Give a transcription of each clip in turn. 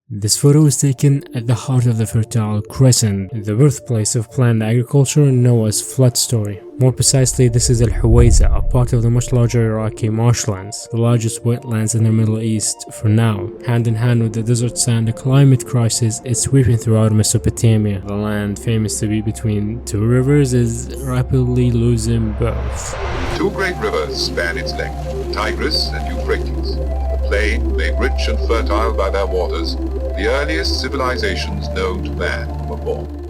This photo was taken at the heart of the Fertile Crescent, the birthplace of planned agriculture known as flood story. More precisely, this is Al-Huwayza, a part of the much larger Iraqi marshlands, the largest wetlands in the Middle East for now. Hand in hand with the desert sand, a climate crisis is sweeping throughout Mesopotamia. The land famous to be between two rivers is rapidly losing both. Two great rivers span its length, Tigris and Euphrates. The plain, made rich and fertile by their waters, the earliest civilizations known to man were born.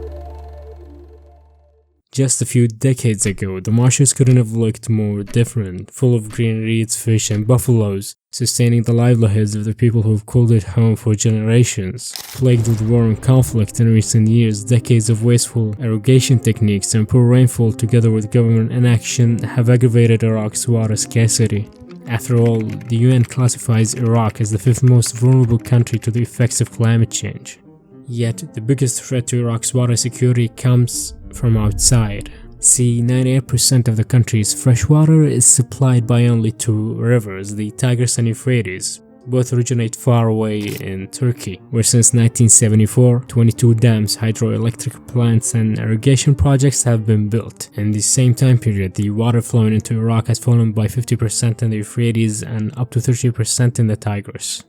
Just a few decades ago, the marshes couldn't have looked more different, full of green reeds, fish and buffaloes, sustaining the livelihoods of the people who've called it home for generations. Plagued with war and conflict in recent years, decades of wasteful irrigation techniques and poor rainfall together with government inaction have aggravated Iraq's water scarcity. After all, the UN classifies Iraq as the fifth most vulnerable country to the effects of climate change. Yet, the biggest threat to Iraq's water security comes from outside. See, 98% of the country's fresh water is supplied by only two rivers, the Tigris and Euphrates. Both originate far away in Turkey, where since 1974, 22 dams, hydroelectric plants and irrigation projects have been built. In the same time period, the water flowing into Iraq has fallen by 50% in the Euphrates and up to 30% in the Tigris.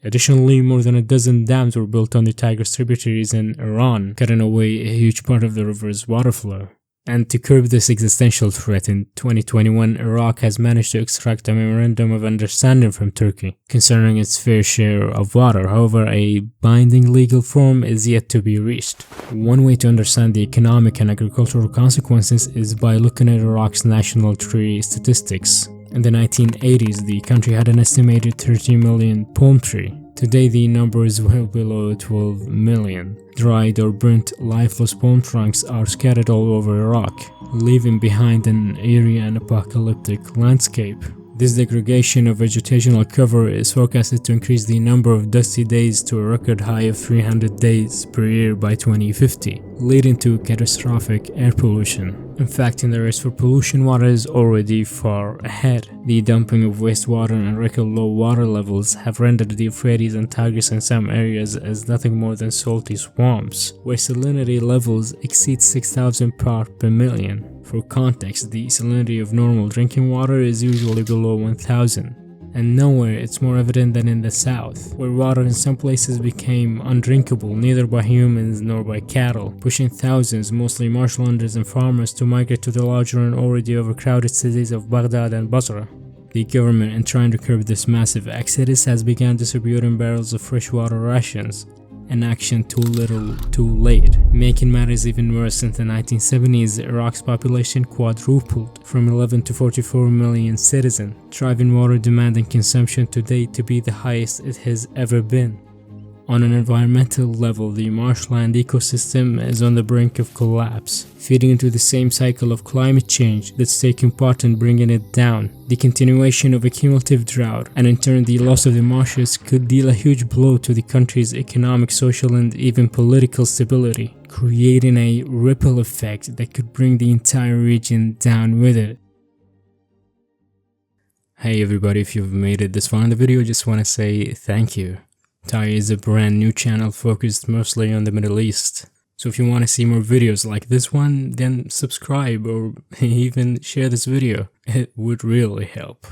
Additionally, more than a dozen dams were built on the Tigris tributaries in Iran, cutting away a huge part of the river's water flow. And to curb this existential threat, in 2021, Iraq has managed to extract a memorandum of understanding from Turkey concerning its fair share of water. However, a binding legal form is yet to be reached. One way to understand the economic and agricultural consequences is by looking at Iraq's national tree statistics. In the 1980s, the country had an estimated 30 million palm trees. Today, the number is well below 12 million. Dried or burnt, lifeless palm trunks are scattered all over Iraq, leaving behind an eerie and apocalyptic landscape. This degradation of vegetational cover is forecasted to increase the number of dusty days to a record high of 300 days per year by 2050, leading to catastrophic air pollution. In fact, in the race for pollution, water is already far ahead. The dumping of wastewater and record low water levels have rendered the Euphrates and Tigris in some areas as nothing more than salty swamps, where salinity levels exceed 6,000 parts per million. For context, the salinity of normal drinking water is usually below 1,000. And nowhere it's more evident than in the south, where water in some places became undrinkable neither by humans nor by cattle, pushing thousands, mostly marshlanders and farmers, to migrate to the larger and already overcrowded cities of Baghdad and Basra. The government, in trying to curb this massive exodus, has begun distributing barrels of freshwater rations, an action too little, too late. Making matters even worse, in the 1970s, Iraq's population quadrupled from 11 to 44 million citizens, driving water demand and consumption today to be the highest it has ever been. On an environmental level, the marshland ecosystem is on the brink of collapse, feeding into the same cycle of climate change that's taking part in bringing it down. The continuation of a cumulative drought, and in turn the loss of the marshes, could deal a huge blow to the country's economic, social and even political stability, creating a ripple effect that could bring the entire region down with it. Hey everybody, if you've made it this far in the video, I just want to say thank you. Tai is a brand new channel focused mostly on the Middle East. So if you want to see more videos like this one, then subscribe or even share this video. It would really help.